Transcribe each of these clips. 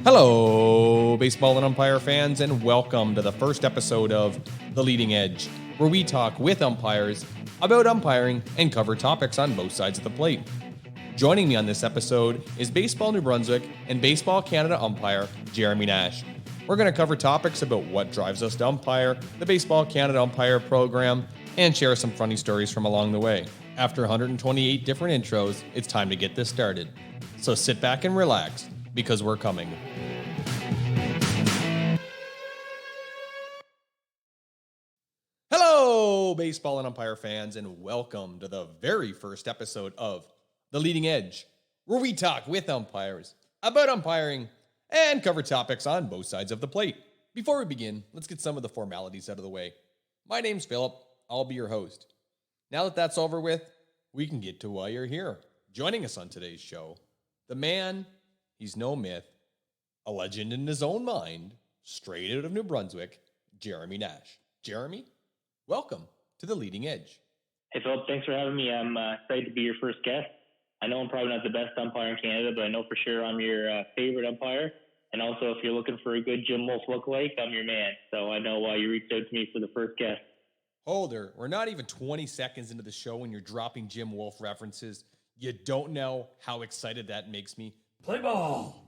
Hello, baseball and umpire fans, and welcome to the first episode of The Leading Edge, where we talk with umpires about umpiring and cover topics on both sides of the plate. Joining me on this episode is Baseball New Brunswick and Baseball Canada Umpire Jeremy Nash. We're going to cover topics about what drives us to umpire, the Baseball Canada Umpire program, and share some funny stories from along the way. After 128 different intros, it's time to get this started. So sit back and relax, because we're coming. Hello, baseball and umpire fans, and welcome to the very first episode of The Leading Edge, where we talk with umpires about umpiring and cover topics on both sides of the plate. Before we begin, let's get some of the formalities out of the way. My name's Philip. I'll be your host. Now that that's over with, we can get to why you're here. Joining us on today's show, the man, he's no myth, a legend in his own mind, straight out of New Brunswick, Jeremy Nash. Jeremy, welcome to The Leading Edge. Hey, Philip, thanks for having me. I'm excited to be your first guest. I know I'm probably not the best umpire in Canada, but I know for sure I'm your favorite umpire. And also, if you're looking for a good Jim Wolf lookalike, I'm your man. So I know why you reached out to me for the first guest. Holder, we're not even 20 seconds into the show when you're dropping Jim Wolf references. You don't know how excited that makes me. Play ball!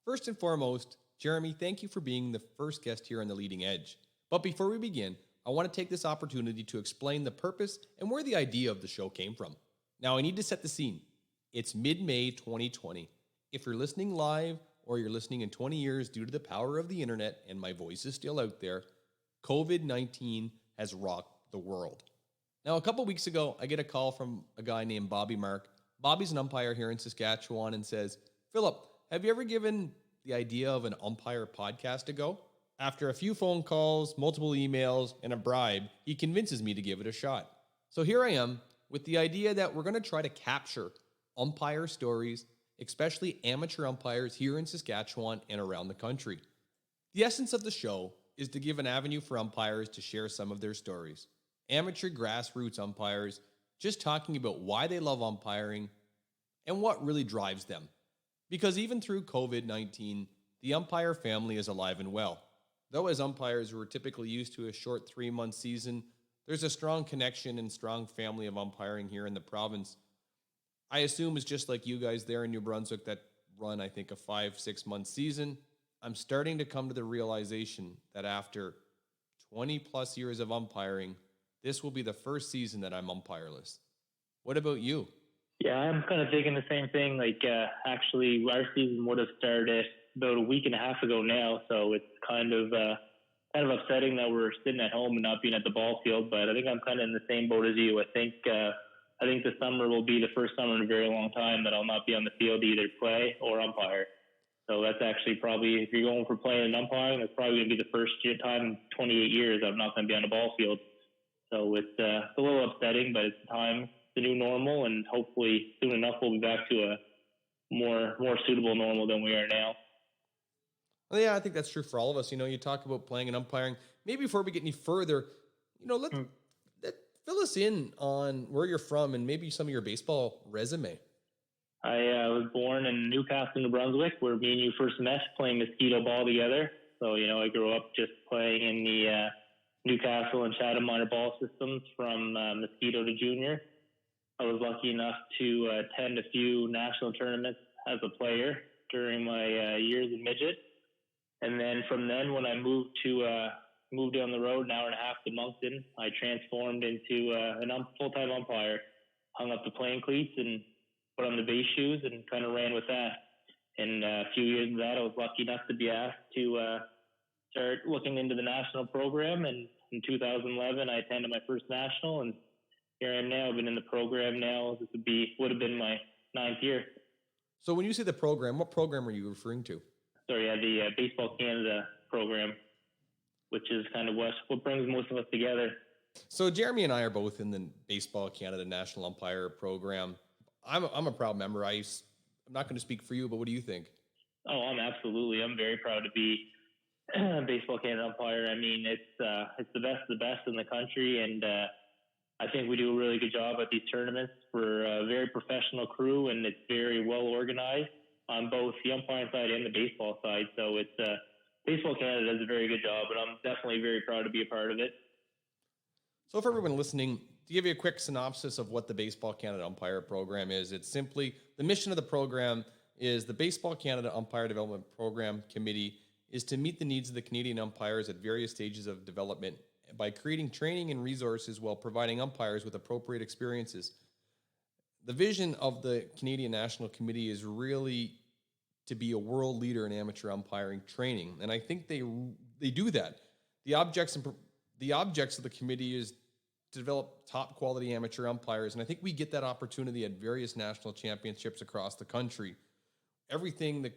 First and foremost, Jeremy, thank you for being the first guest here on The Leading Edge. But before we begin, I want to take this opportunity to explain the purpose and where the idea of the show came from. Now, I need to set the scene. It's mid-May 2020. If you're listening live or you're listening in 20 years due to the power of the internet and my voice is still out there, COVID-19 has rocked the world. Now, a couple weeks ago, I get a call from a guy named Bobby Mark. Bobby's an umpire here in Saskatchewan and says, Philip, have you ever given the idea of an umpire podcast a go? After a few phone calls, multiple emails, and a bribe, he convinces me to give it a shot. So here I am with the idea that we're going to try to capture umpire stories, especially amateur umpires here in Saskatchewan and around the country. The essence of the show is to give an avenue for umpires to share some of their stories. Amateur grassroots umpires just talking about why they love umpiring and what really drives them. Because even through COVID-19, the umpire family is alive and well. Though as umpires who are typically used to a short 3-month season, there's a strong connection and strong family of umpiring here in the province. I assume it's just like you guys there in New Brunswick that run, I think, a 5-6 month season. I'm starting to come to the realization that after 20 plus years of umpiring, this will be the first season that I'm umpireless. What about you? Yeah, I'm kind of thinking the same thing. Actually, our season would have started about a week and a half ago now, so it's kind of upsetting that we're sitting at home and not being at the ball field. But I think I'm kind of in the same boat as you. I think the summer will be the first summer in a very long time that I'll not be on the field to either play or umpire. So that's actually probably, if you're going for playing and umpiring, that's probably going to be the first time in 28 years I'm not going to be on the ball field. So it's a little upsetting, but it's time, the new normal, and hopefully soon enough we'll be back to a more suitable normal than we are now. Well, yeah, I think that's true for all of us. You know, you talk about playing and umpiring. Maybe before we get any further, let fill us in on where you're from and maybe some of your baseball resume. I was born in Newcastle, New Brunswick, where me and you first met playing mosquito ball together. So, I grew up just playing in the Newcastle and Chatham minor ball systems from mosquito to junior. I was lucky enough to attend a few national tournaments as a player during my years in midget. And then from then, when I moved down the road, an hour and a half to Moncton, I transformed into a full-time umpire, hung up the playing cleats and put on the base shoes and kind of ran with that. And a few years of that, I was lucky enough to be asked to start looking into the national program. And in 2011, I attended my first national, and here I am now. I've been in the program now. This would have been my 9th year. So when you say the program, what program are you referring to? Sorry, the Baseball Canada program, which is kind of what brings most of us together. So Jeremy and I are both in the Baseball Canada National Umpire program. I'm a proud member. I'm not going to speak for you, but what do you think? Oh, I'm very proud to be Baseball Canada umpire. I mean, it's the best of the best in the country, and I think we do a really good job at these tournaments. We're a very professional crew, and it's very well organized. on both the umpiring side and the baseball side. So it's Baseball Canada does a very good job, and I'm definitely very proud to be a part of it. So for everyone listening, to give you a quick synopsis of what the Baseball Canada Umpire Program is, it's simply the mission of the program is the Baseball Canada Umpire Development Program Committee is to meet the needs of the Canadian umpires at various stages of development by creating training and resources while providing umpires with appropriate experiences. The vision of the Canadian National Committee is really to be a world leader in amateur umpiring training, and I think they do that. The objects of the committee is to develop top quality amateur umpires, and I think we get that opportunity at various national championships across the country. Everything the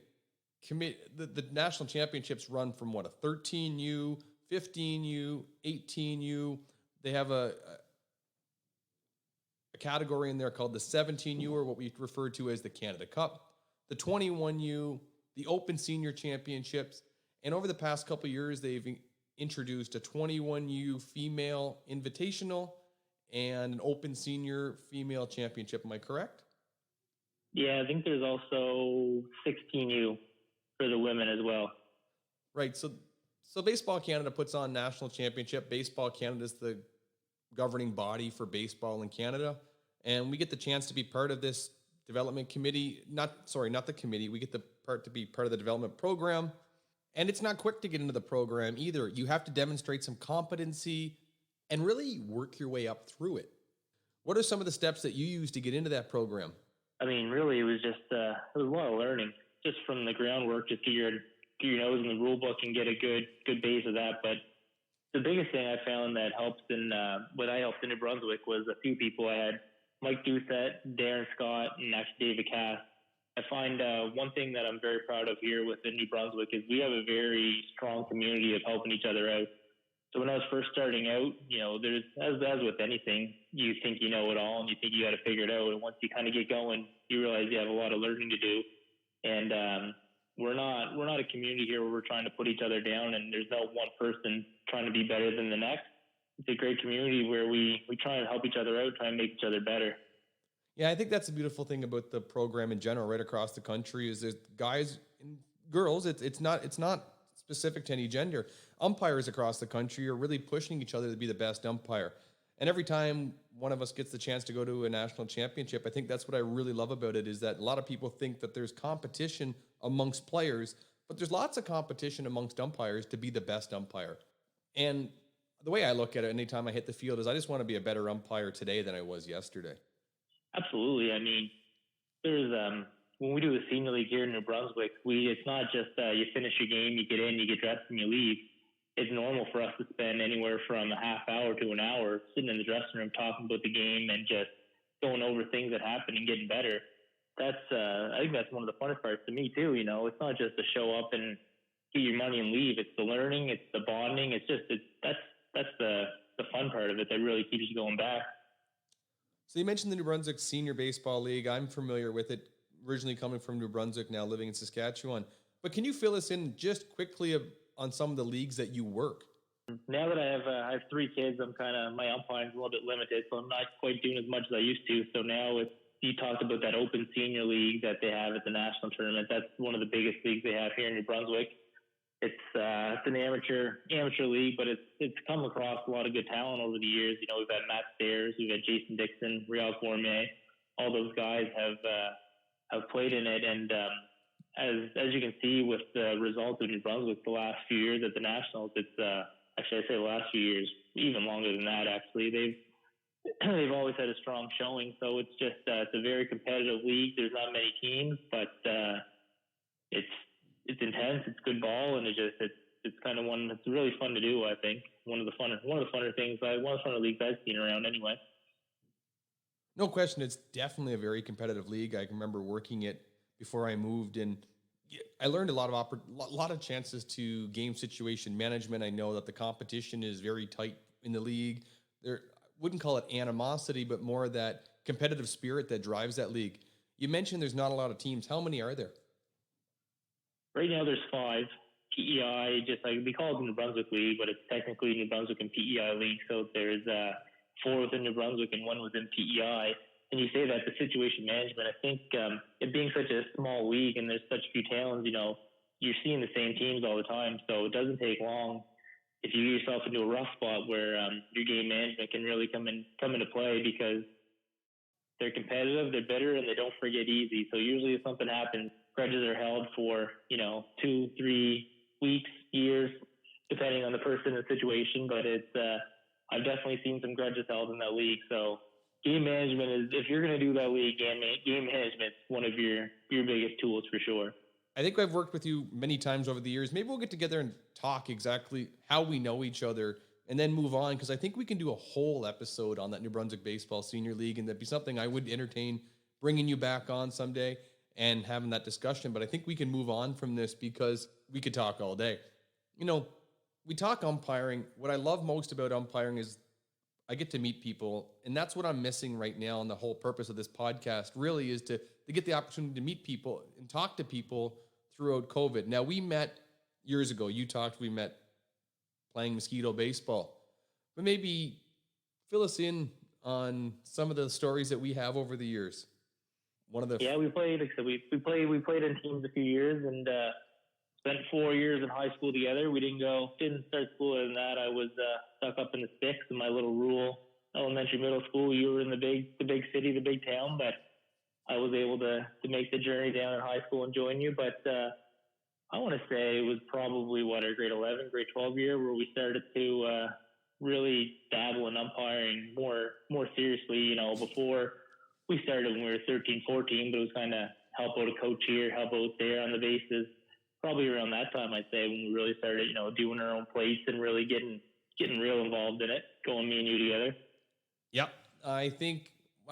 national championships run from a 13U, 15U, 18U. They have a category in there called the 17U, or what we refer to as the Canada Cup, the 21U, the Open Senior Championships, and over the past couple of years, they've introduced a 21U female invitational and an Open Senior Female Championship. Am I correct? Yeah, I think there's also 16U for the women as well. Right. So Baseball Canada puts on national championship. Baseball Canada is the governing body for baseball in Canada, and we get the chance to be part of this development committee. Not the committee. We get the part to be part of the development program, and it's not quick to get into the program either. You have to demonstrate some competency and really work your way up through it. What are some of the steps that you use to get into that program? I mean, really, it was a lot of learning, just from the groundwork, just get your nose in the rule book and get a good base of that. But the biggest thing I found that helps what I helped in New Brunswick was a few people. I had Mike Doucette, Darren Scott, and actually David Cass. I find one thing that I'm very proud of here within New Brunswick is we have a very strong community of helping each other out. So when I was first starting out, there's, as with anything, you think you know it all and you think you got to figure it out. And once you kind of get going, you realize you have a lot of learning to do. And we're not a community here where we're trying to put each other down and there's no one person trying to be better than the next. It's a great community where we try and help each other out, try and make each other better. Yeah, I think that's a beautiful thing about the program in general, right across the country, is there's guys and girls. It's not specific to any gender. Umpires across the country are really pushing each other to be the best umpire. And every time one of us gets the chance to go to a national championship, I think that's what I really love about it, is that a lot of people think that there's competition amongst players, but there's lots of competition amongst umpires to be the best umpire. And the way I look at it anytime I hit the field is I just want to be a better umpire today than I was yesterday. Absolutely. I mean, there's when we do a senior league here in New Brunswick, it's not just you finish your game, you get in, you get dressed, and you leave. It's normal for us to spend anywhere from a half hour to an hour sitting in the dressing room talking about the game and just going over things that happen and getting better. I think that's one of the funnest parts to me too. It's not just to show up and get your money and leave. It's the learning, it's the bonding. That's the fun part of it that really keeps you going back. So you mentioned the New Brunswick Senior Baseball League. I'm familiar with it, originally coming from New Brunswick, now living in Saskatchewan. But can you fill us in just quickly on some of the leagues that you work? Now that I have 3 kids, my umpiring's a little bit limited, so I'm not quite doing as much as I used to. So now you talked about that Open Senior League that they have at the national tournament. That's one of the biggest leagues they have here in New Brunswick. It's an amateur league, but it's come across a lot of good talent over the years. We've had Matt Stairs, we've had Jason Dixon, Riel Gourmet. All those guys have played in it, and as you can see with the results of New Brunswick the last few years at the Nationals, it's actually I say the last few years, even longer than that. Actually, they've always had a strong showing. So it's just it's a very competitive league. There's not many teams, but it's intense. It's good ball, and it's kind of one that's really fun to do. I think one of the funner things, one of the funner leagues I've seen around anyway. No question, it's definitely a very competitive league. I can remember working it before I moved, and I learned a lot of chances to game situation management. I know that the competition is very tight in the league. There wouldn't call it animosity, but more that competitive spirit that drives that league. You mentioned there's not a lot of teams. How many are there? Right now there's 5. PEI, just like we call it the New Brunswick League, but it's technically New Brunswick and PEI League. So there's 4 within New Brunswick and 1 within PEI. and you say that the situation management, I think it being such a small league and there's such few towns, you're seeing the same teams all the time. So it doesn't take long if you get yourself into a rough spot where your game management can really come into play, because they're competitive, they're bitter, and they don't forget easy. So usually if something happens, grudges are held for, 2, 3 weeks, years, depending on the person and the situation. But I've definitely seen some grudges held in that league. So game management is, if you're going to do that league, game management is one of your biggest tools for sure. I think I've worked with you many times over the years. Maybe we'll get together and talk exactly how we know each other and then move on, because I think we can do a whole episode on that New Brunswick Baseball Senior League, and that'd be something I would entertain bringing you back on someday and having that discussion. But I think we can move on from this because we could talk all day. We talk umpiring. What I love most about umpiring is I get to meet people, and that's what I'm missing right now. And the whole purpose of this podcast really is to get the opportunity to meet people and talk to people throughout COVID. Now, we met years ago. We met playing mosquito baseball. But maybe fill us in on some of the stories that we have over the years. We played. Like I said, we played in teams a few years, and spent 4 years in high school together. We didn't start school other than that. I was stuck up in the sticks in my little rural elementary middle school. You were in the big city, the big town, but I was able to make the journey down in high school and join you. But I want to say it was probably our grade 11, grade 12 year where we started to really dabble in umpiring more seriously. Before we started when we were 13, 14, but it was kind of help out a coach here, help out there on the bases. Probably around that time, I'd say, when we really started, doing our own plates and really getting real involved in it, going me and you together. Yep. I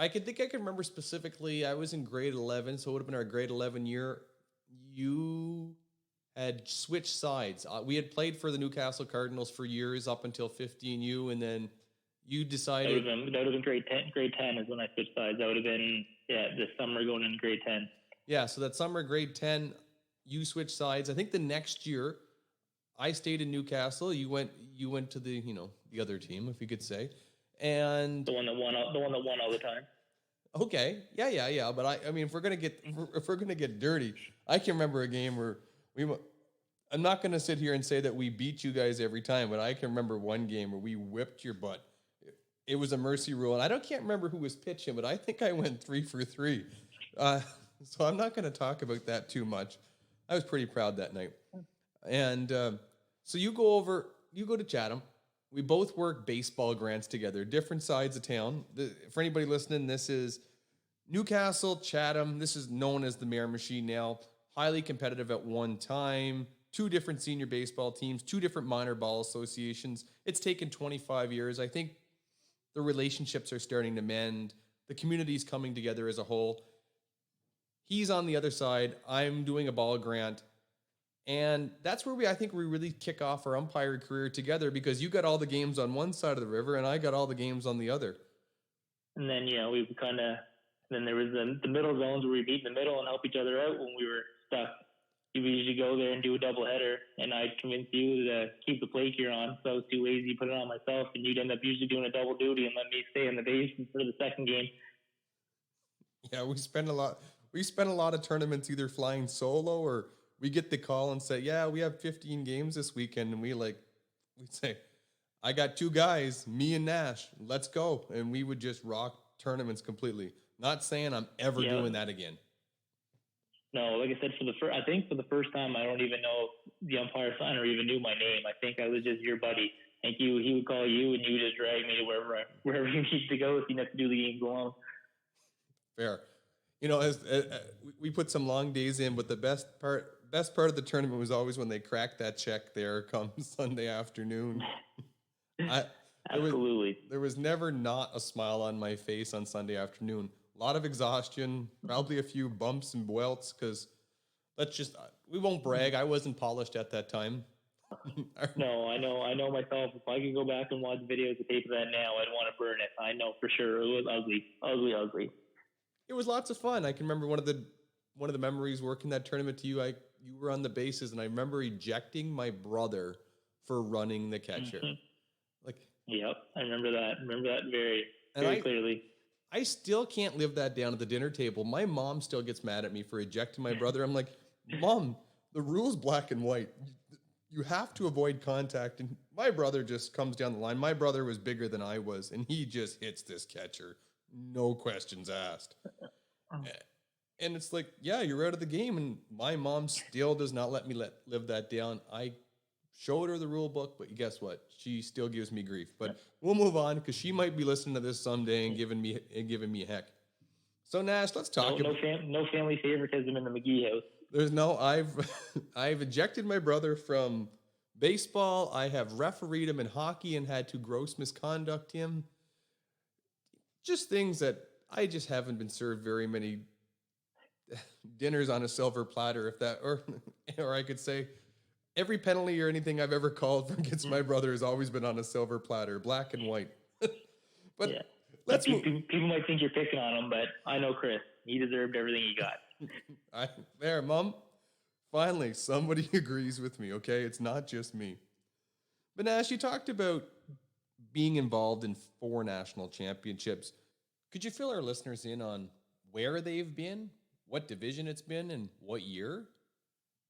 can remember specifically, I was in grade 11, so it would have been our grade 11 year. You had switched sides. We had played for the Newcastle Cardinals for years up until 15U, and then you decided... That would have been grade 10. Grade 10 is when I switched sides. That would have been, this summer going into grade 10. Yeah, so that summer, grade 10, you switched sides. I think the next year, I stayed in Newcastle. You went to the the other team, if you could say, and the one that won all the time. Okay, yeah. But I mean, if we're gonna get dirty, I can remember a game where I'm not gonna sit here and say that we beat you guys every time, but I can remember one game where we whipped your butt. It was a mercy rule, and I can't remember who was pitching, but I think I went 3 for 3. So I'm not going to talk about that too much. I was pretty proud that night. And so you go to Chatham. We both work baseball grants together, different sides of town. For anybody listening, this is Newcastle, Chatham. This is known as the Mare Machine now. Highly competitive at one time. 2 different senior baseball teams, 2 different minor ball associations. It's taken 25 years. I think the relationships are starting to mend. The community's coming together as a whole. He's on the other side. I'm doing a ball grant. And that's where we really kick off our umpire career together, because you got all the games on one side of the river and I got all the games on the other. And then, then there was the middle zones where we meet in the middle and help each other out when we were stuck. You would usually go there and do a doubleheader, and I'd convince you to keep the plate gear on, so I was too lazy to put it on myself, and you'd end up usually doing a double duty and let me stay in the base for the second game. Yeah, we spent a lot of tournaments either flying solo, or we get the call and say, yeah, we have 15 games this weekend, and we'd say, I got 2 guys, me and Nash, let's go. And we would just rock tournaments completely. Not saying I'm ever doing that again. No, like I said, I think for the first time, I don't even know the umpire sign or even knew my name. I think I was just your buddy. I think he would call you, and you would just drag me to wherever you need to go if you have to do the games alone. Fair. As we put some long days in, but the best part of the tournament was always when they cracked that check there come Sunday afternoon. Absolutely. There was never not a smile on my face on Sunday afternoon. A lot of exhaustion, probably a few bumps and welts, because we won't brag. I wasn't polished at that time. No, I know myself. If I could go back and watch videos of tape of that now, I'd want to burn it. I know for sure. It was ugly. It was lots of fun. I can remember one of the memories working that tournament to you. You were on the bases, and I remember ejecting my brother for running the catcher. Mm-hmm. Yep, I remember that. Very clearly. I still can't live that down at the dinner table. My mom still gets mad at me for ejecting my brother. I'm like, Mom, the rule's black and white. You have to avoid contact. And my brother just comes down the line. My brother was bigger than I was, and he just hits this catcher. No questions asked. And it's like, yeah, you're out of the game. And my mom still does not let me live that down. I showed her the rule book, but guess what? She still gives me grief. But we'll move on because she might be listening to this someday and giving me a heck. So Nash, let's talk. No family favoritism in the McGee house. There's no. I've ejected my brother from baseball. I have refereed him in hockey and had to gross misconduct him. Just things that I just haven't been served very many dinners on a silver platter, or I could say every penalty or anything I've ever called for against my brother has always been on a silver platter, black and white. But yeah. let's people might think you're picking on him, but I know Chris. He deserved everything he got. There, Mom. Finally, somebody agrees with me, okay? It's not just me. But Nash, you talked about being involved in 4 national championships. Could you fill our listeners in on where they've been, what division it's been, and what year?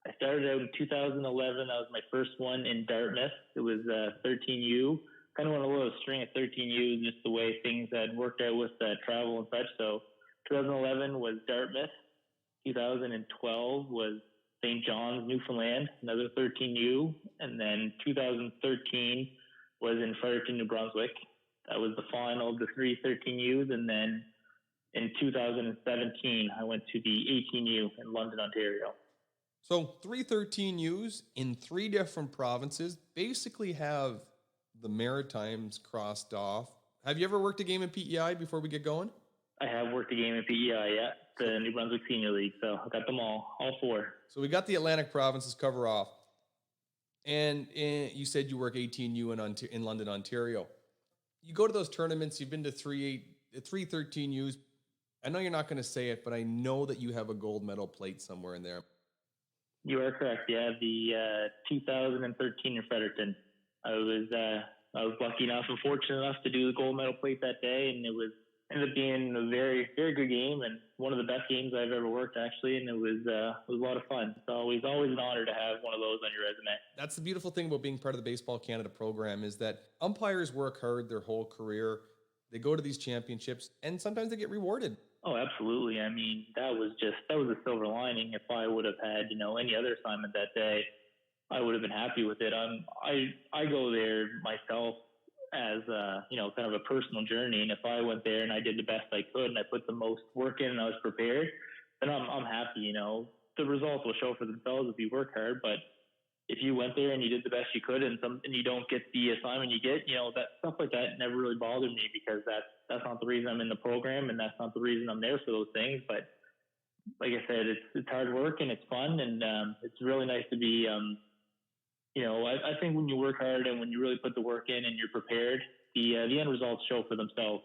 I started out in 2011. That was my first one in Dartmouth. It was 13U. Kind of on a little string of 13U, just the way things had worked out with travel and such. So 2011 was Dartmouth. 2012 was St. John's, Newfoundland, another 13U. And then 2013 was in Fredericton, New Brunswick. That was the final of the 3 13Us. And then in 2017, I went to the 18U in London, Ontario. So 3 13Us in 3 different provinces basically have the Maritimes crossed off. Have you ever worked a game in PEI before we get going? I have worked a game in PEI, yeah, the New Brunswick Senior League. So I got them all 4. So we got the Atlantic provinces cover off. And you said you work 18U in London, Ontario. You go to those tournaments, you've been to 3 13Us. I know you're not going to say it, but I know that you have a gold medal plate somewhere in there. You are correct. Yeah, the 2013 in Fredericton. I was lucky enough and fortunate enough to do the gold medal plate that day, and it ended up being a very, very good game and one of the best games I've ever worked, actually. And it was a lot of fun. It's always an honor to have one of those on your resume. That's the beautiful thing about being part of the Baseball Canada program is that umpires work hard their whole career. They go to these championships, and sometimes they get rewarded. Oh, absolutely. I mean, that was a silver lining. If I would have had, any other assignment that day, I would have been happy with it. I go there myself as kind of a personal journey. And if I went there and I did the best I could and I put the most work in and I was prepared, then I'm happy. The results will show for themselves if you work hard. But if you went there and you did the best you could and you don't get the assignment you get, that stuff like that never really bothered me because that's not the reason I'm in the program and that's not the reason I'm there for those things. But like I said, it's hard work and it's fun and it's really nice to be. I think when you work hard and when you really put the work in and you're prepared, the end results show for themselves.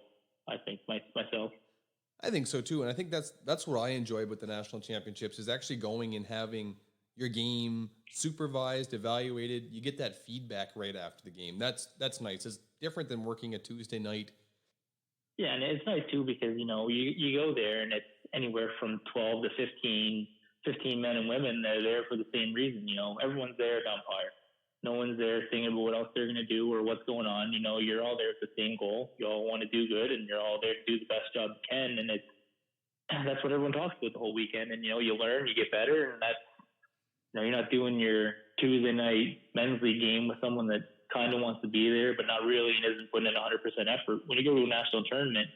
I think myself. I think so too, and I think that's what I enjoy with the national championships is actually going and having your game supervised, evaluated. You get that feedback right after the game. That's nice. It's different than working a Tuesday night. Yeah, and it's nice too because you go there and it's anywhere from 12 to 15 men and women that are there for the same reason. Everyone's there to umpire. No one's there thinking about what else they're going to do or what's going on. You're all there with the same goal. You all want to do good, and you're all there to do the best job you can. And that's what everyone talks about the whole weekend. And you learn, you get better, and that's you're not doing your Tuesday night men's league game with someone that kind of wants to be there, but not really and isn't putting in 100% effort. When you go to a national tournament,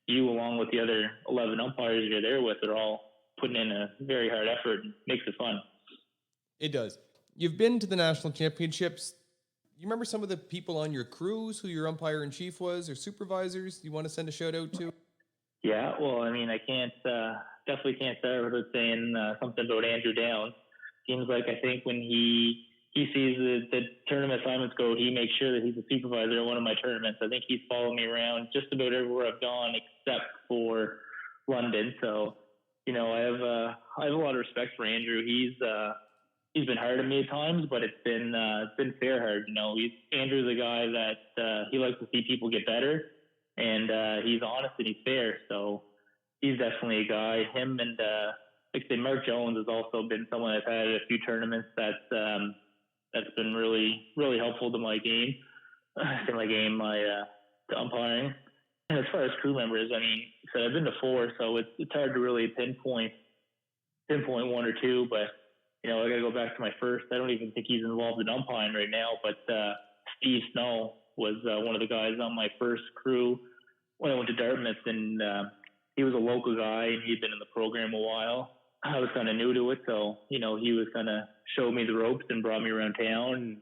you along with the other 11 umpires you're there with are all putting in a very hard effort and makes it fun. It does. You've been to the national championships. You remember some of the people on your crews who your umpire-in-chief was or supervisors you want to send a shout-out to? Yeah, well, I mean, I definitely can't start without saying something about Andrew Downs. Seems like I think when he sees the tournament assignments go, he makes sure that he's a supervisor at one of my tournaments. I think he's followed me around just about everywhere I've gone except for London. So, I have a lot of respect for Andrew. He's been hard on me at times, but it's been fair hard. Andrew's a guy that he likes to see people get better, and he's honest and he's fair. So he's definitely a guy. Him and like I say, Mark Jones has also been someone I've had at a few tournaments that's been really, really helpful to my game, to umpiring. And as far as crew members, I mean, so I've been to 4, so it's hard to really pinpoint 1 or 2. But I got to go back to my first. I don't even think he's involved in umpiring right now. But Steve Snow was one of the guys on my first crew when I went to Dartmouth, and he was a local guy, and he'd been in the program a while. I was kind of new to it, so he was kind of showed me the ropes and brought me around town and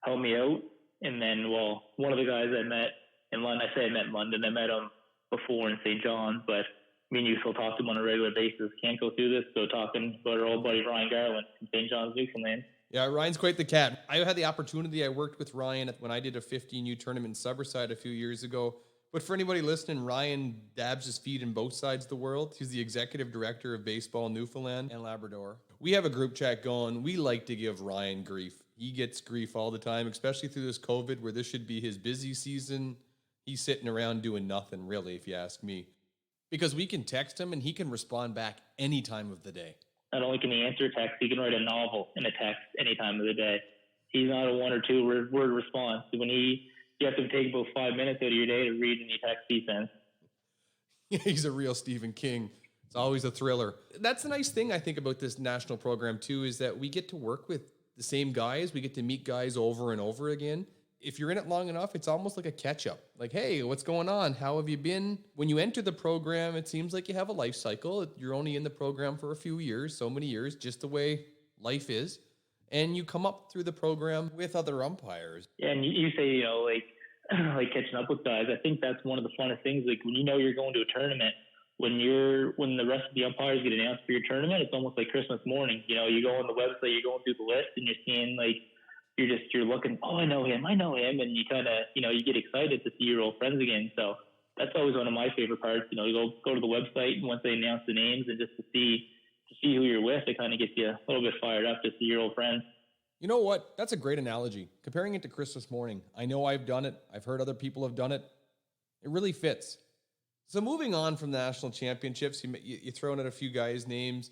helped me out. And then, one of the guys I met in London, I met in London. I met him before in St. John's, but me and you still talk to him on a regular basis. Can't go through this, so talking about our old buddy Ryan Garland from St. John's, Newfoundland. Yeah, Ryan's quite the cat. I had the opportunity. I worked with Ryan when I did a 15U tournament in Summerside a few years ago. But for anybody listening, Ryan dabs his feet in both sides of the world. He's the executive director of Baseball Newfoundland and Labrador. We have a group chat going. We like to give Ryan grief. He gets grief all the time, especially through this COVID, where this should be his busy season. He's sitting around doing nothing, really, if you ask me. Because we can text him, and he can respond back any time of the day. Not only can he answer text, he can write a novel in a text any time of the day. He's not a 1 or 2 word response. When you have to take about 5 minutes out of your day to read any text he sends. He's a real Stephen King. It's always a thriller. That's the nice thing I think about this national program too, is that we get to work with the same guys. We get to meet guys over and over again. If you're in it long enough, it's almost like a catch-up. Like, hey, what's going on? How have you been? When you enter the program, it seems like you have a life cycle. You're only in the program for a few years, so many years, just the way life is. And you come up through the program with other umpires. Yeah, and you say, like catching up with guys. I think that's one of the funnest things. Like when you're going to a tournament, when the rest of the umpires get announced for your tournament, it's almost like Christmas morning. You go on the website, you're going through the list, and you're seeing you're looking, oh, I know him, and you kind of, you get excited to see your old friends again. So that's always one of my favorite parts. You go to the website, and once they announce the names, and just to see who you're with, it kind of gets you a little bit fired up to see your old friends. You know what? That's a great analogy. Comparing it to Christmas morning. I know I've done it. I've heard other people have done it. It really fits. So moving on from the national championships, you thrown out a few guys' names.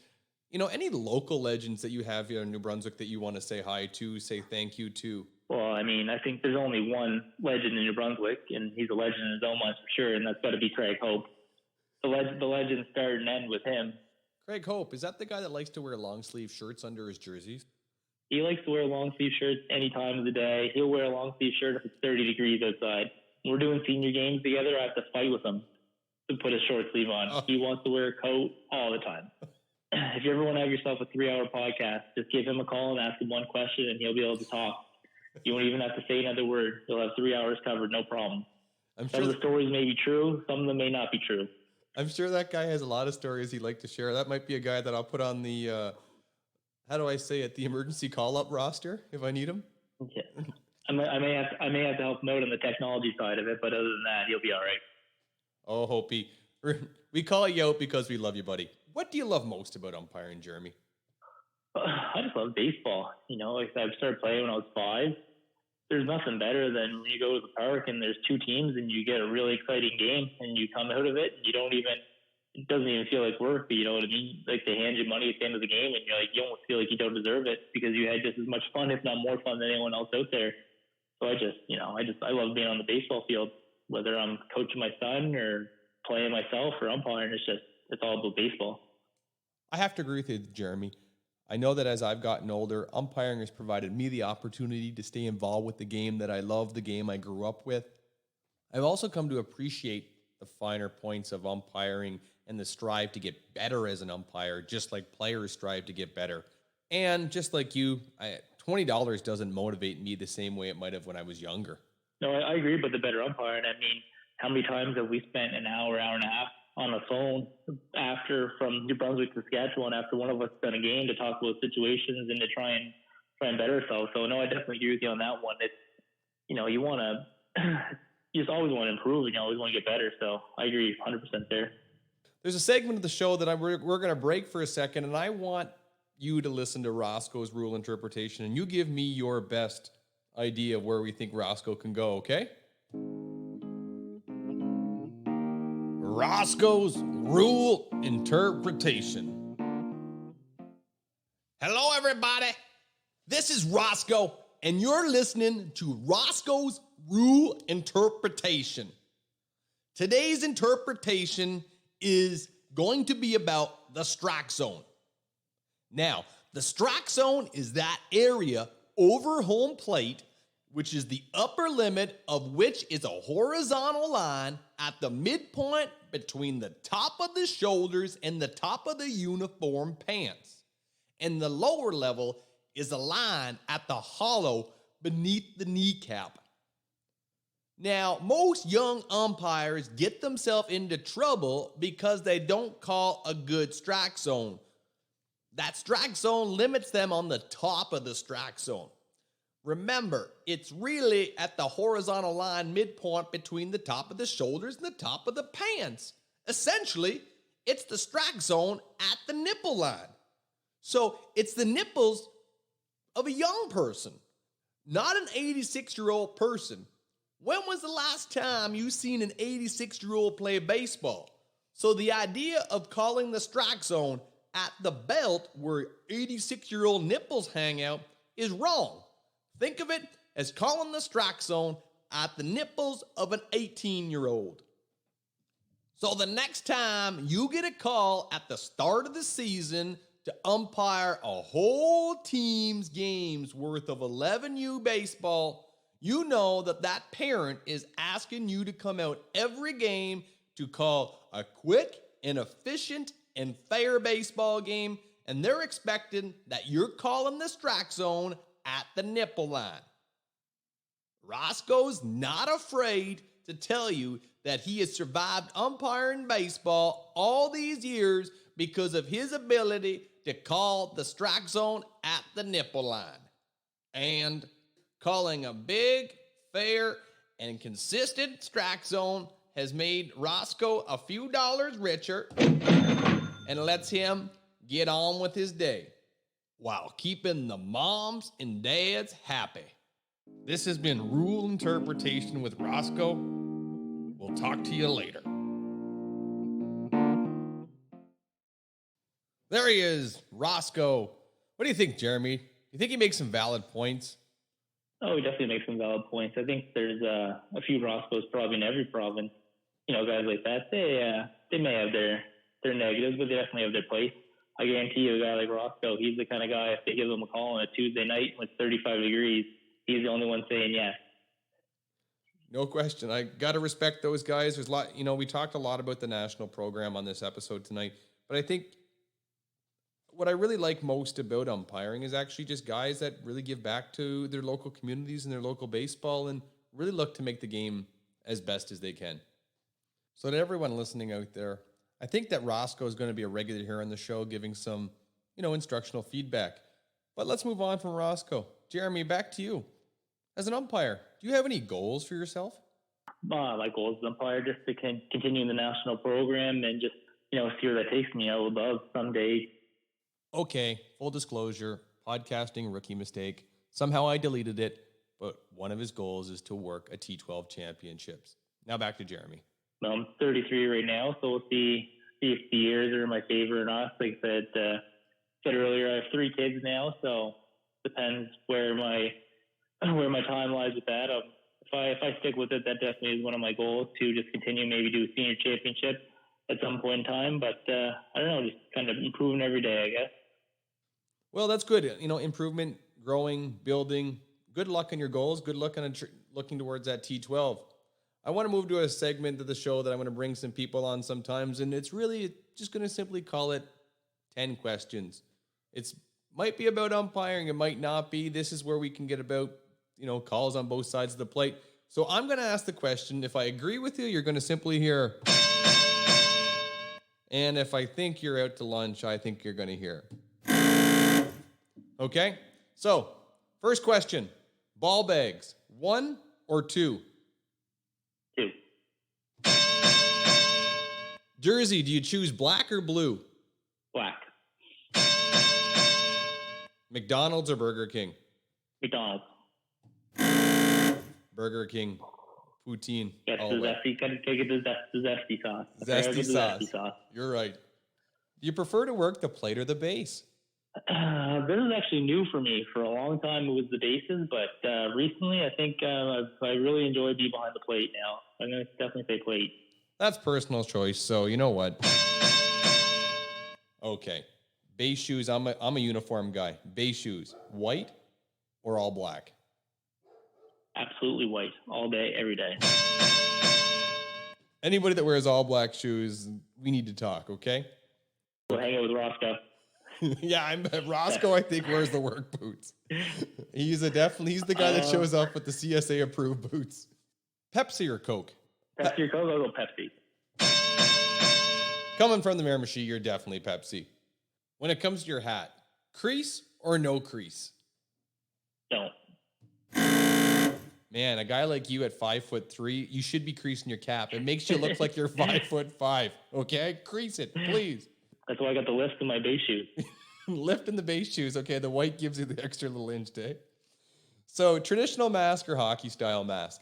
Any local legends that you have here in New Brunswick that you want to say hi to, say thank you to? Well, I mean, I think there's only one legend in New Brunswick, and he's a legend in his own mind for sure, and that's got to be Craig Hope. The legend start and end with him. Craig Hope, is that the guy that likes to wear long sleeve shirts under his jerseys? He likes to wear long sleeve shirts any time of the day. He'll wear a long sleeve shirt if it's 30 degrees outside. When we're doing senior games together, I have to fight with him to put his short sleeve on. Oh. He wants to wear a coat all the time. If you ever want to have yourself a 3-hour podcast, just give him a call and ask him one question, and he'll be able to talk. You won't even have to say another word. He'll have 3 hours covered, no problem. Some of the stories may be true. Some of them may not be true. I'm sure that guy has a lot of stories he'd like to share. That might be a guy that I'll put on the, the emergency call-up roster if I need him. Yeah. I may have to help him out on the technology side of it, but other than that, he'll be all right. Oh, Hopi. We call you out because we love you, buddy. What do you love most about umpiring, Jeremy? I just love baseball. I started playing when I was 5. There's nothing better than when you go to the park and there's 2 teams and you get a really exciting game and you come out of it and it doesn't even feel like work, but you know what I mean? Like they hand you money at the end of the game and you almost feel like you don't deserve it because you had just as much fun, if not more fun than anyone else out there. So I love being on the baseball field, whether I'm coaching my son or playing myself or umpiring. It's all about baseball. I have to agree with you, Jeremy. I know that as I've gotten older, umpiring has provided me the opportunity to stay involved with the game that I love, the game I grew up with. I've also come to appreciate the finer points of umpiring and the strive to get better as an umpire, just like players strive to get better. And just like you, $20 doesn't motivate me the same way it might have when I was younger. No, I agree about the better umpiring. I mean, how many times have we spent an hour and a half on the phone from New Brunswick to Saskatchewan after one of us done a game to talk about situations and to try and better ourselves. So no, I definitely agree with you on that one. It's, you just always want to improve and you always want to get better. So I agree 100% there. There's a segment of the show that we're going to break for a second, and I want you to listen to Roscoe's rule interpretation, and you give me your best idea of where we think Roscoe can go, okay? Roscoe's Rule Interpretation. Hello, everybody. This is Roscoe, and you're listening to Roscoe's Rule Interpretation. Today's interpretation is going to be about the strike zone. Now, the strike zone is that area over home plate, which is the upper limit of which is a horizontal line at the midpoint between the top of the shoulders and the top of the uniform pants. And the lower level is a line at the hollow beneath the kneecap. Now, most young umpires get themselves into trouble because they don't call a good strike zone. That strike zone limits them on the top of the strike zone. Remember, it's really at the horizontal line midpoint between the top of the shoulders and the top of the pants. Essentially, it's the strike zone at the nipple line. So it's the nipples of a young person, not an 86-year-old person. When was the last time you seen an 86-year-old play baseball? So the idea of calling the strike zone at the belt where 86-year-old nipples hang out is wrong. Think of it as calling the strike zone at the nipples of an 18-year-old. So the next time you get a call at the start of the season to umpire a whole team's games worth of 11U baseball, you know that that parent is asking you to come out every game to call a quick and efficient and fair baseball game, and they're expecting that you're calling the strike zone at the nipple line. Roscoe's not afraid to tell you that he has survived umpiring baseball all these years because of his ability to call the strike zone at the nipple line. And calling a big, fair, and consistent strike zone has made Roscoe a few dollars richer and lets him get on with his day while keeping the moms and dads happy. This has been Rule Interpretation with Roscoe. We'll talk to you later. There he is, Roscoe. What do you think, Jeremy? Do you think he makes some valid points? Oh, he definitely makes some valid points. I think there's a few Roscoe's probably in every province. You know, guys like that, they may have their negatives, but they definitely have their place. I guarantee you, a guy like Roscoe, he's the kind of guy, if they give him a call on a Tuesday night when it's 35 degrees, he's the only one saying yes. No question. I got to respect those guys. There's a lot, we talked a lot about the national program on this episode tonight, but I think what I really like most about umpiring is actually just guys that really give back to their local communities and their local baseball and really look to make the game as best as they can. So to everyone listening out there, I think that Roscoe is going to be a regular here on the show, giving some, instructional feedback. But let's move on from Roscoe. Jeremy, back to you. As an umpire, do you have any goals for yourself? My goal as an umpire, just to continue in the national program and just, see where that takes me. I would love someday. Okay, full disclosure, podcasting rookie mistake. Somehow I deleted it, but one of his goals is to work a T12 championships. Now back to Jeremy. Well, I'm 33 right now, so we'll see if the years are in my favor or not. Like I said earlier, I have 3 kids now, so depends where my time lies with that. If I stick with it, that definitely is one of my goals, to just continue, maybe do a senior championship at some point in time. But I don't know, just kind of improving every day, I guess. Well, that's good. Improvement, growing, building. Good luck on your goals. Good luck on looking towards that T12. I want to move to a segment of the show that I'm going to bring some people on sometimes, and it's really just going to simply call it 10 questions. It might be about umpiring, it might not be. This is where we can get about, calls on both sides of the plate. So I'm going to ask the question. If I agree with you, you're going to simply hear. And if I think you're out to lunch, I think you're going to hear. Okay? So, first question. Ball bags, 1 or 2? 2. Jersey, do you choose black or blue? Black. McDonald's or Burger King? McDonald's. Burger King. Poutine. Yes, all the the way. zesty. Gotta get the zesty sauce. Zesty sauce. You're right. Do you prefer to work the plate or the base? This is actually new for me. For a long time, it was the bases, but recently, I think I really enjoy being behind the plate now. I'm going to definitely say plate. That's personal choice, so you know what? Okay. Base shoes, I'm a uniform guy. Base shoes, white or all black? Absolutely white, all day, every day. Anybody that wears all black shoes, we need to talk, okay? We'll hang out with Roscoe. Yeah, Roscoe, I think, wears the work boots. He's the guy that shows up with the CSA approved boots. Pepsi or Coke? Pepsi or Coke? I'll go Pepsi. Coming from the Miramichi, you're definitely Pepsi. When it comes to your hat, crease or no crease? Don't. Man, a guy like you at 5'3", you should be creasing your cap. It makes you look like you're 5'5". Okay, crease it, please. That's why I got the lift in my base shoes. Lift in the base shoes. Okay, the white gives you the extra little inch, eh? So, traditional mask or hockey style mask?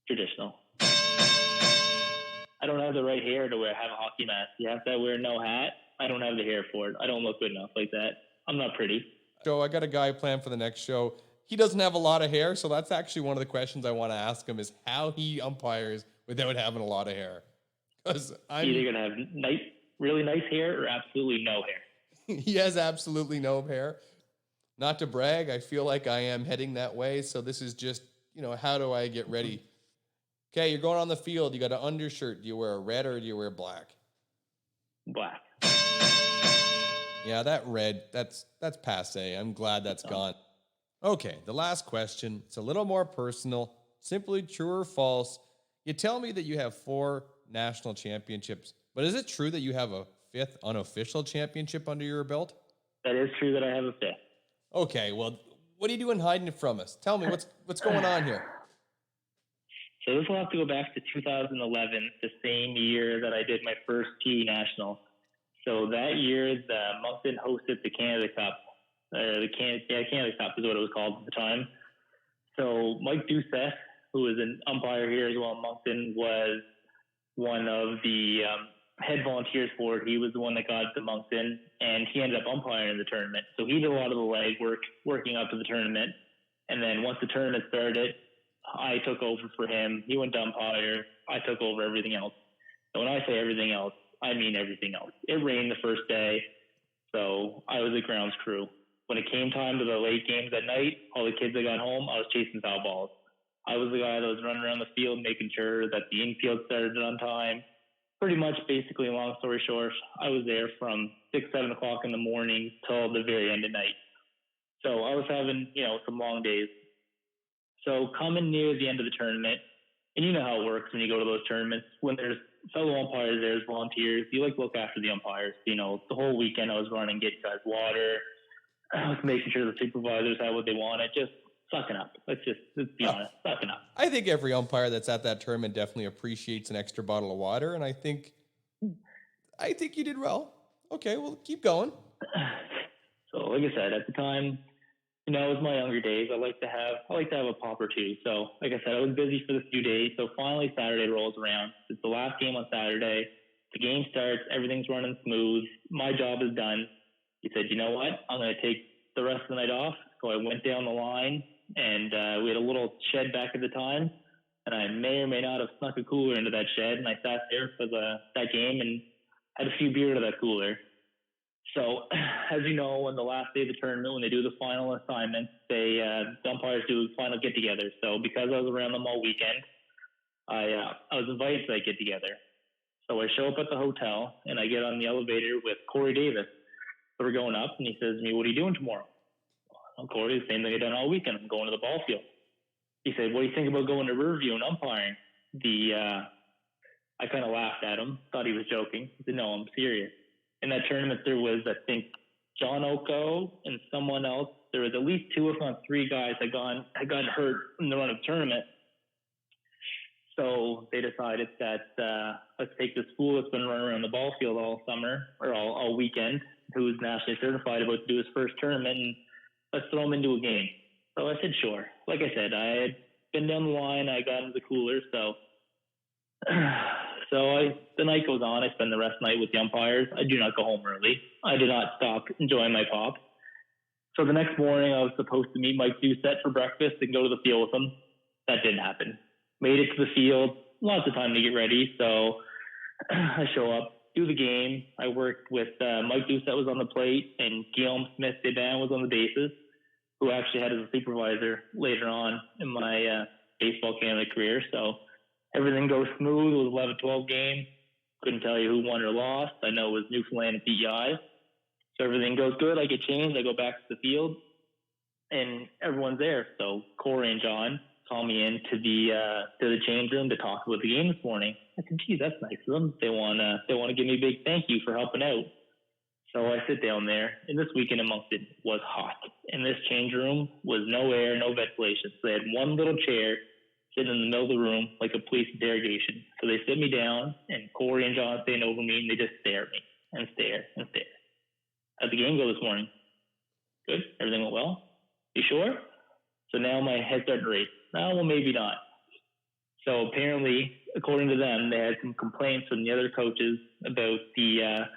Traditional. I don't have the right hair to have a hockey mask. You have to wear no hat. I don't have the hair for it. I don't look good enough like that. I'm not pretty. So I got a guy planned for the next show. He doesn't have a lot of hair, so that's actually one of the questions I want to ask him is how he umpires without having a lot of hair. Because I'm either going to have really nice hair or absolutely no hair. He has absolutely no hair. Not to brag, I feel like I am heading that way. So this is just, how do I get ready? Okay, you're going on the field. You got an undershirt. Do you wear a red or do you wear black? Black. Yeah, that red, that's passé. I'm glad that's gone. Okay, the last question. It's a little more personal. Simply true or false. You tell me that you have 4 national championships, but is it true that you have a 5th unofficial championship under your belt? That is true that I have a 5th. Okay, well, what are you doing hiding it from us? Tell me, what's going on here? So this will have to go back to 2011, the same year that I did my first PE National. So that year, the Moncton hosted the Canada Cup. Canada Cup is what it was called at the time. So Mike Doucette, who was an umpire here as well in Moncton, was one of the head volunteers for it. He was the one that got to Moncton, and he ended up umpiring in the tournament. So he did a lot of the legwork working up to the tournament. And then once the tournament started, I took over for him. He went to umpire. I took over everything else. So when I say everything else, I mean everything else. It rained the first day, so I was the grounds crew. When it came time to the late games at night, all the kids that got home, I was chasing foul balls. I was the guy that was running around the field making sure that the infield started on time. Pretty much, basically, long story short, I was there from 6, 7 o'clock in the morning till the very end of night. So I was having, some long days. So coming near the end of the tournament, and you know how it works when you go to those tournaments, when there's fellow umpires, there's volunteers, you like to look after the umpires. The whole weekend I was running, getting guys water. I was making sure the supervisors had what they wanted, just sucking up. Let's be honest, sucking up. I think every umpire that's at that tournament definitely appreciates an extra bottle of water, and I think you did well. Okay, well, keep going. So, like I said, at the time, it was my younger days. I like to have a pop or two. So, like I said, I was busy for the few days. So finally, Saturday rolls around. It's the last game on Saturday. The game starts. Everything's running smooth. My job is done. He said, "You know what? I'm going to take the rest of the night off." So I went down the line, and we had a little shed back at the time, and I may or may not have snuck a cooler into that shed, and I sat there for that game and had a few beer to that cooler. So, as you know, on the last day of the tournament, when they do the final assignments, the umpires do final get-together. So, because I was around them all weekend, I was invited to that get-together. So, I show up at the hotel, and I get on the elevator with Corey Davis. So, we're going up, and he says to me, "What are you doing tomorrow?" I'm Corey, the same thing I've done all weekend. I'm going to the ball field. He said, "What do you think about going to Riverview and umpiring?" I kind of laughed at him, thought he was joking. He said, "No, I'm serious." In that tournament, there was, I think, John Oko and someone else. There was at least 2, if not 3 guys that had gotten hurt in the run of the tournament. So they decided that let's take this fool that's been running around the ball field all summer or all weekend, who's nationally certified, about to do his first tournament, and let's throw him into a game. So I said, sure. Like I said, I had been down the line. I got into the cooler, so the night goes on. I spend the rest of the night with the umpires. I do not go home early. I did not stop enjoying my pop. So the next morning, I was supposed to meet Mike Doucette for breakfast and go to the field with him. That didn't happen. Made it to the field. Lots of time to get ready, so I show up, do the game. I worked with Mike Doucette was on the plate, and Guillaume Smith-Desbain was on the bases, who actually had as a supervisor later on in my Baseball Canada career. So everything goes smooth. It was 11-12 game. Couldn't tell you who won or lost. I know it was Newfoundland and PEI. So everything goes good. I get changed. I go back to the field, and everyone's there. So Corey and John call me into the change room to talk about the game this morning. I said, "Geez, that's nice of them. They want to give me a big thank you for helping out." So I sit down there, and this weekend in Moncton was hot, and this change room was no air, no ventilation. So they had one little chair sitting in the middle of the room like a police interrogation. So they sit me down, and Corey and John stand over me, and they just stare at me and stare and stare. How'd the game go this morning? Good. Everything went well. You sure? So now my head's starting to race. No, well, maybe not. So apparently, according to them, they had some complaints from the other coaches about the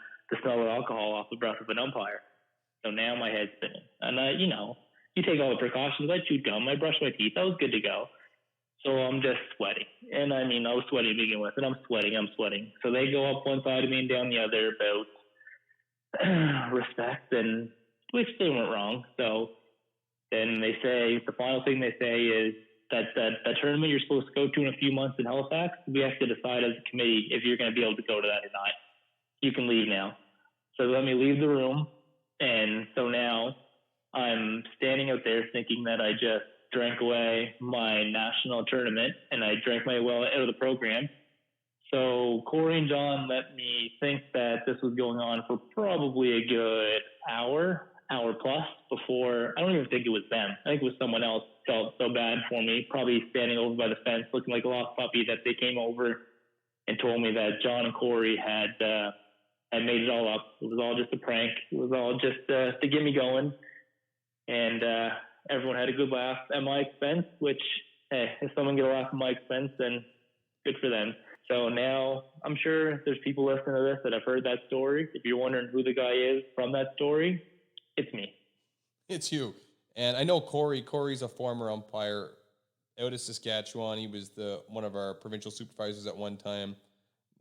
smell of alcohol off the breath of an umpire. So now my head's spinning. And, you take all the precautions. I chewed gum. I brushed my teeth. I was good to go. So I'm just sweating. And, I was sweating to begin with. And I'm sweating. So they go up one side of me and down the other about respect, and which they weren't wrong. So then they say, the final thing they say is that tournament you're supposed to go to in a few months in Halifax, we have to decide as a committee if you're going to be able to go to that or not. You can leave now. So let me leave the room. And so now I'm standing out there thinking that I just drank away my national tournament, and I drank my way out of the program. So Corey and John let me think that this was going on for probably a good hour plus before. I don't even think it was them. I think it was someone else felt so bad for me, probably standing over by the fence looking like a lost puppy, that they came over and told me that John and Corey had made it all up. It was all just a prank. It was all just to get me going. And everyone had a good laugh at my expense, which, hey, if someone get a laugh at my expense, then good for them. So now I'm sure there's people listening to this that have heard that story. If you're wondering who the guy is from that story, it's me. It's you. And I know Corey's a former umpire out of Saskatchewan. He was one of our provincial supervisors at one time.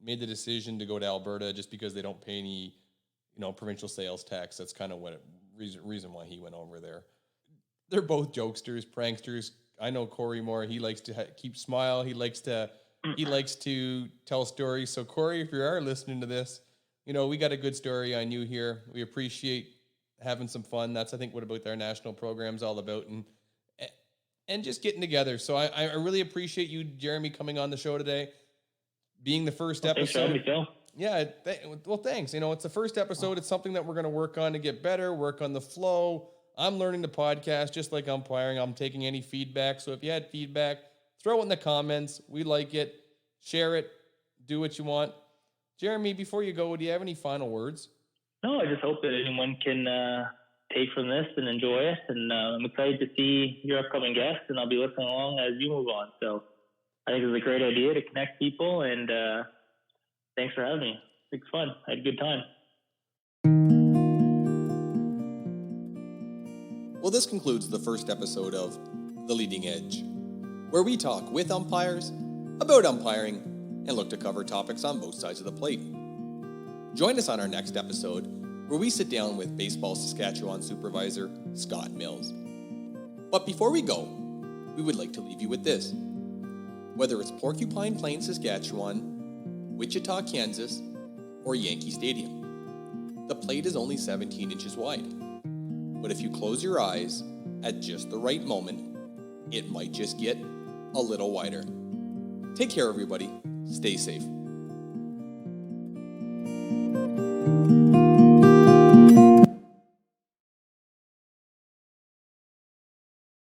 Made the decision to go to Alberta just because they don't pay any, provincial sales tax. That's kind of reason why he went over there. They're both jokesters, pranksters. I know Corey more. He likes to keep smile. He likes to tell stories. So Corey, if you are listening to this, we got a good story on you here. We appreciate having some fun. That's, I think, what about our national program's all about, and just getting together. So I really appreciate you, Jeremy, coming on the show today, being the first episode. Thanks for having me, Phil. Yeah, well, thanks. It's the first episode. It's something that we're going to work on to get better, work on the flow. I'm learning the podcast just like umpiring. I'm taking any feedback. So if you had feedback, throw it in the comments. We like it. Share it. Do what you want. Jeremy, before you go, do you have any final words? No, I just hope that anyone can take from this and enjoy it. And I'm excited to see your upcoming guests, and I'll be listening along as you move on. So I think it was a great idea to connect people, and thanks for having me. It's fun. I had a good time. Well, this concludes the first episode of The Leading Edge, where we talk with umpires about umpiring and look to cover topics on both sides of the plate. Join us on our next episode, where we sit down with Baseball Saskatchewan supervisor Scott Mills. But before we go, we would like to leave you with this. Whether it's Porcupine Plain, Saskatchewan, Wichita, Kansas, or Yankee Stadium, the plate is only 17 inches wide. But if you close your eyes at just the right moment, it might just get a little wider. Take care, everybody. Stay safe.